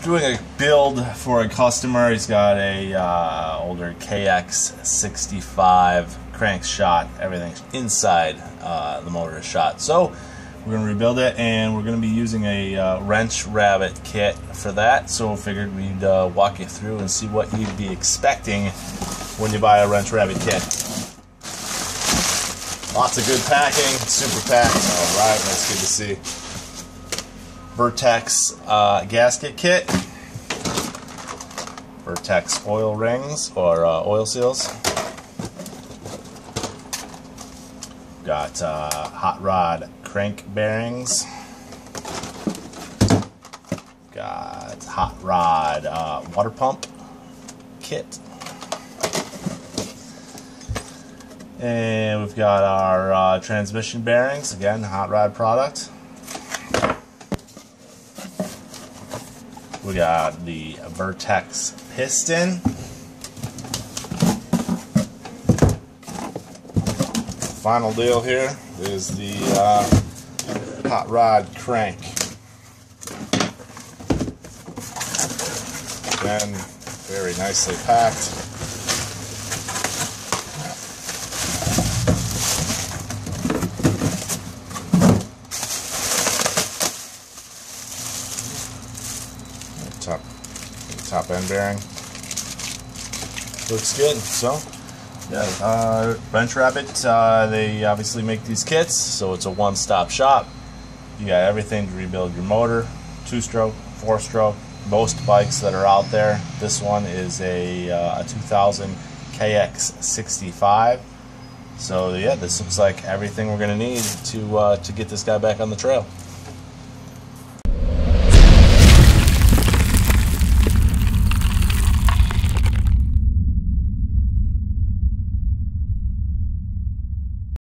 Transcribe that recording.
doing a build for a customer. He's got a older KX65 crank shot. Everything's inside the motor is shot. So we're going to rebuild it, and we're going to be using a wrench rabbit kit for that. So we figured we'd walk you through and see what you'd be expecting when you buy a wrench rabbit kit. Lots of good packing, super packed. Alright, that's good to see. Vertex gasket kit, Vertex oil rings or oil seals. Got hot rod crank bearings. Got hot rod water pump kit. And we've got our transmission bearings, again, hot rod product. We got the Vertex piston. Final deal here is the hot rod crank. Again, very nicely packed. Top end bearing looks good. So yeah, Wrench Rabbit, they obviously make these kits, so it's a one-stop shop. You got everything to rebuild your motor, 2-stroke, 4-stroke, most bikes that are out there. This one is a 2000 KX65. So yeah, this looks like everything we're going to need to get this guy back on the trail.